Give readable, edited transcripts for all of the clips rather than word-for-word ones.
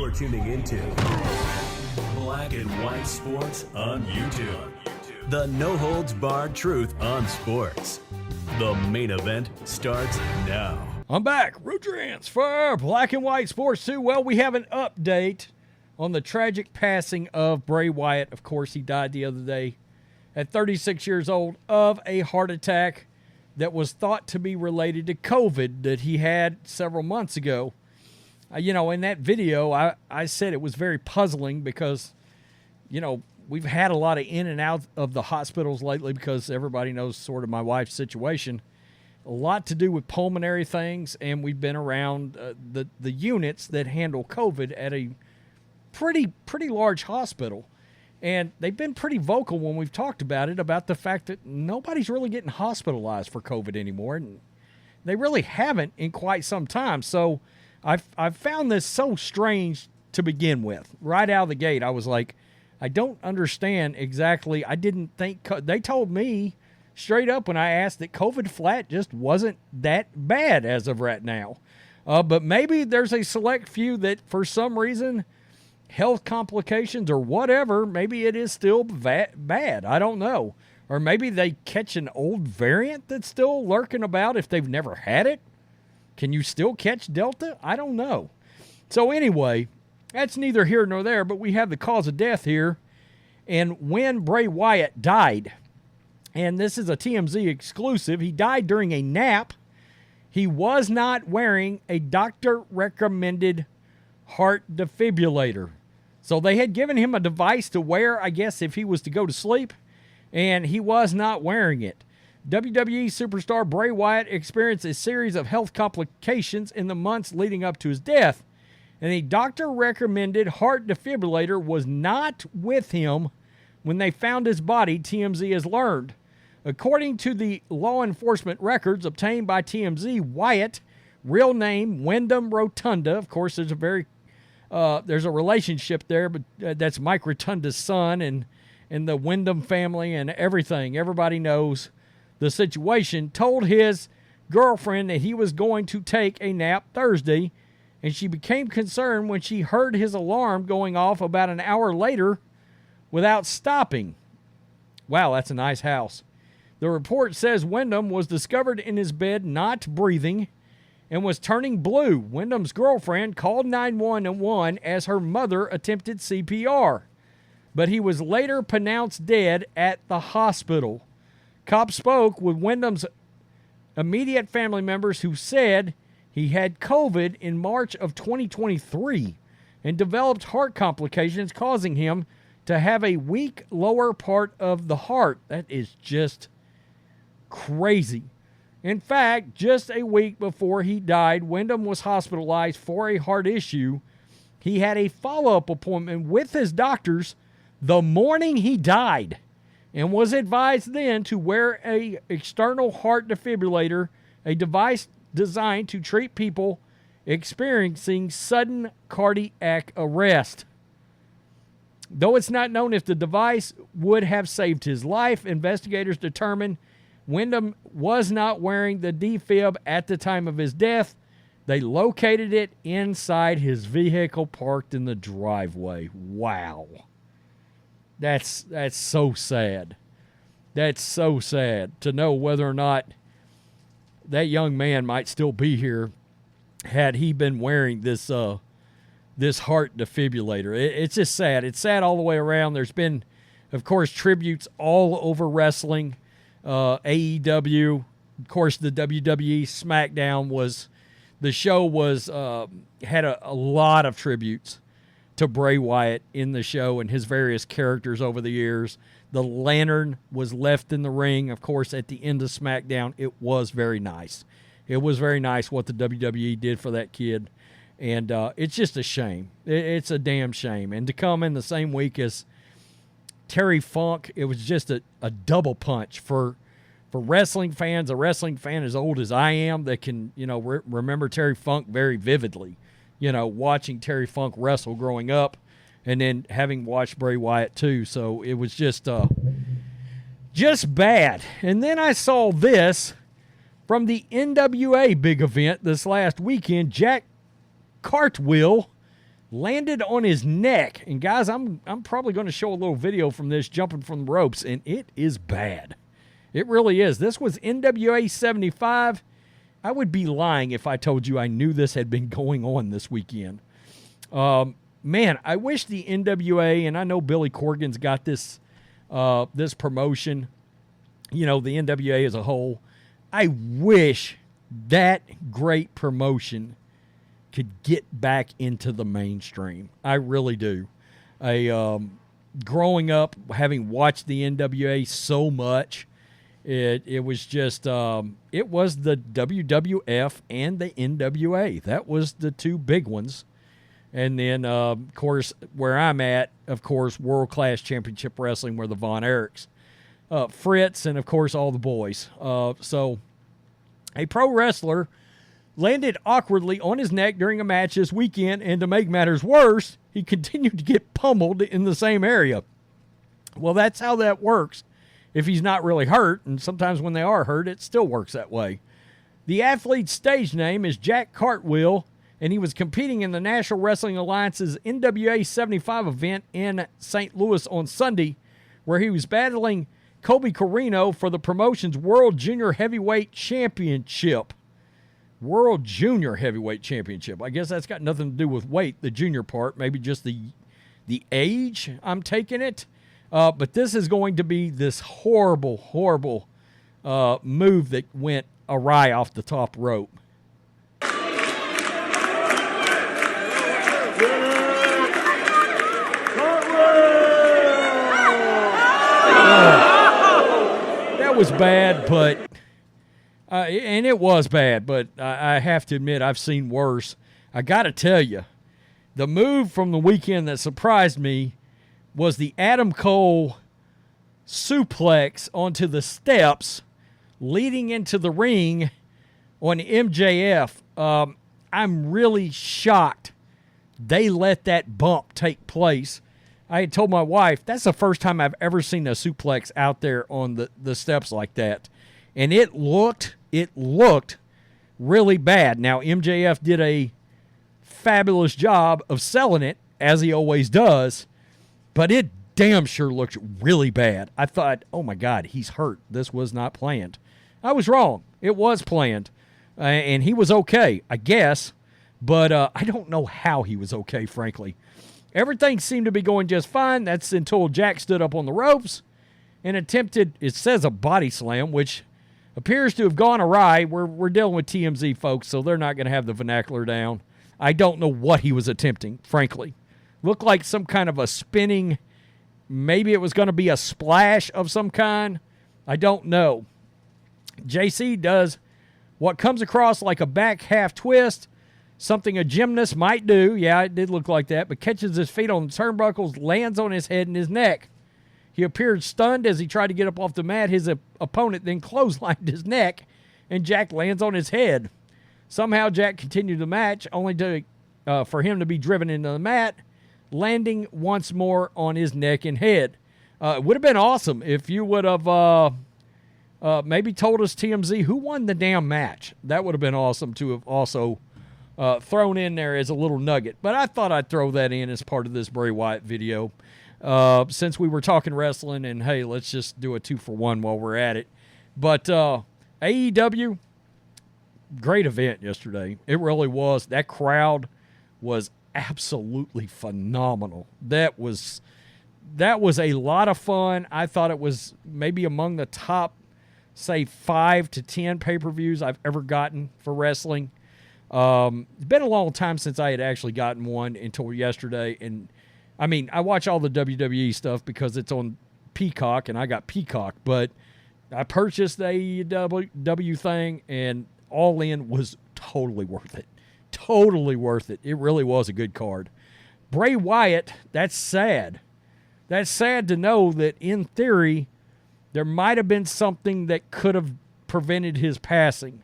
You're tuning into Black and White Sports on YouTube. The no-holds-barred truth on sports. The main event starts now. I'm back. Rudrance for Black and White Sports 2. Well, we have an update on the tragic passing of Bray Wyatt. Of course, he died the other day at 36 years old of a heart attack that was thought to be related to COVID that he had several months ago. In that video, I said it was very puzzling because, we've had a lot of in and out of the hospitals lately because everybody knows sort of my wife's situation. A lot to do with pulmonary things, and we've been around the units that handle COVID at a pretty large hospital. And they've been pretty vocal when we've talked about it, about the fact that nobody's really getting hospitalized for COVID anymore. And they really haven't in quite some time. So I've found this so strange to begin with. Right out of the gate, I was like, I don't understand exactly. I didn't think they told me straight up when I asked that COVID flat just wasn't that bad as of right now. But maybe there's a select few that for some reason, health complications or whatever, maybe it is still bad. I don't know. Or maybe they catch an old variant that's still lurking about if they've never had it. Can you still catch Delta? I don't know. So anyway, that's neither here nor there, but we have the cause of death here and when Bray Wyatt died. And this is a TMZ exclusive. He died during a nap. He was not wearing a doctor-recommended heart defibrillator. So they had given him a device to wear, I guess, if he was to go to sleep, and he was not wearing it. WWE superstar Bray Wyatt experienced a series of health complications in the months leading up to his death, and a doctor-recommended heart defibrillator was not with him when they found his body, TMZ has learned. According to the law enforcement records obtained by TMZ, Wyatt, real name Wyndham Rotunda, of course there's a relationship there, but that's Mike Rotunda's son and the Wyndham family and everything. Everybody knows the situation, told his girlfriend that he was going to take a nap Thursday, and she became concerned when she heard his alarm going off about an hour later without stopping. Wow, that's a nice house. The report says Wyndham was discovered in his bed not breathing and was turning blue. Wyndham's girlfriend called 911 as her mother attempted CPR, but he was later pronounced dead at the hospital. Cops spoke with Wyndham's immediate family members who said he had COVID in March of 2023 and developed heart complications, causing him to have a weak lower part of the heart. That is just crazy. In fact, just a week before he died, Wyndham was hospitalized for a heart issue. He had a follow-up appointment with his doctors the morning he died and was advised then to wear a external heart defibrillator, a device designed to treat people experiencing sudden cardiac arrest. Though it's not known if the device would have saved his life, investigators determined Wyndham was not wearing the defib at the time of his death. They located it inside his vehicle parked in the driveway. Wow. That's so sad. That's so sad to know whether or not that young man might still be here had he been wearing this heart defibrillator. It's just sad. It's sad all the way around. There's been, of course, tributes all over wrestling. AEW, of course, the WWE Smackdown had a lot of tributes to Bray Wyatt in the show and his various characters over the years. The lantern was left in the ring, of course, at the end of SmackDown. It was very nice. It was very nice what the WWE did for that kid. And it's just a shame. It's a damn shame. And to come in the same week as Terry Funk, it was just a double punch for wrestling fans. A wrestling fan as old as I am that can, remember Terry Funk very vividly. Watching Terry Funk wrestle growing up and then having watched Bray Wyatt too. So it was just bad. And then I saw this from the NWA big event this last weekend. Jack Cartwheel, landed on his neck. And guys, I'm probably going to show a little video from this jumping from the ropes, and it is bad. It really is. This was NWA 75. I would be lying if I told you I knew this had been going on this weekend. Man, I wish the NWA, and I know Billy Corgan's got this this promotion, the NWA as a whole. I wish that great promotion could get back into the mainstream. I really do. Growing up, having watched the NWA so much, it was just, it was the WWF and the NWA. That was the two big ones. And then, of course, where I'm at, of course, World Class Championship Wrestling, where the Von Erichs, Fritz, and, of course, all the boys. So a pro wrestler landed awkwardly on his neck during a match this weekend, and to make matters worse, he continued to get pummeled in the same area. Well, that's how that works. If he's not really hurt, and sometimes when they are hurt, it still works that way. The athlete's stage name is Jack Cartwheel, and he was competing in the National Wrestling Alliance's NWA 75 event in St. Louis on Sunday, where he was battling Kobe Carino for the promotion's World Junior Heavyweight Championship. World Junior Heavyweight Championship. I guess that's got nothing to do with weight, the junior part, maybe just the age I'm taking it. But this is going to be this horrible, horrible move that went awry off the top rope. That was bad, but and it was bad, but I have to admit I've seen worse. I got to tell you, the move from the weekend that surprised me was the Adam Cole suplex onto the steps leading into the ring on MJF. I'm really shocked they let that bump take place. I had told my wife, that's the first time I've ever seen a suplex out there on the steps like that. And it looked really bad. Now, MJF did a fabulous job of selling it, as he always does, but it damn sure looked really bad. I thought, oh my God, he's hurt. This was not planned. I was wrong. It was planned. And he was okay, I guess, but I don't know how he was okay, frankly. Everything seemed to be going just fine. That's until Jack stood up on the ropes and attempted, it says a body slam, which appears to have gone awry. We're dealing with TMZ, folks, so they're not going to have the vernacular down. I don't know what he was attempting, frankly. Looked like some kind of a spinning, maybe it was going to be a splash of some kind. I don't know. JC does what comes across like a back half twist, something a gymnast might do. Yeah, it did look like that, but catches his feet on the turnbuckles, lands on his head and his neck. He appeared stunned as he tried to get up off the mat. His opponent then clotheslined his neck, and Jack lands on his head. Somehow Jack continued the match, only for him to be driven into the mat, landing once more on his neck and head. It would have been awesome if you would have maybe told us, TMZ, who won the damn match. That would have been awesome to have also thrown in there as a little nugget. But I thought I'd throw that in as part of this Bray Wyatt video. Since we were talking wrestling, and hey, let's just do a 2-for-1 while we're at it. But AEW, great event yesterday. It really was. That crowd was absolutely phenomenal. That was a lot of fun. I thought it was maybe among the top, say, 5 to 10 pay-per-views I've ever gotten for wrestling. It's been a long time since I had actually gotten one until yesterday. And I mean, I watch all the WWE stuff because it's on Peacock, and I got Peacock. But I purchased the AEW thing, and All In was totally worth it. Totally worth it. It really was a good card. Bray Wyatt, that's sad. That's sad to know that, in theory, there might have been something that could have prevented his passing.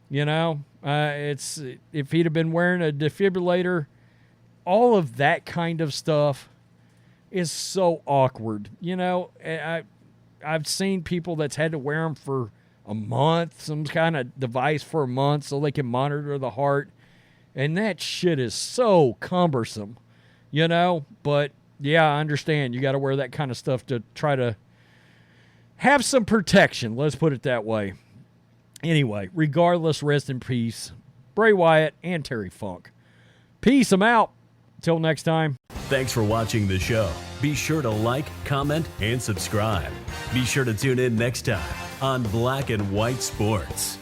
You know, it's if he'd have been wearing a defibrillator, all of that kind of stuff is so awkward. You know, I've seen people that's had to wear them for a month, some kind of device for a month so they can monitor the heart. And that shit is so cumbersome, you know? But, yeah, I understand. You got to wear that kind of stuff to try to have some protection. Let's put it that way. Anyway, regardless, rest in peace, Bray Wyatt and Terry Funk. Peace. I'm out. Till next time. Thanks for watching the show. Be sure to like, comment, and subscribe. Be sure to tune in next time on Black and White Sports.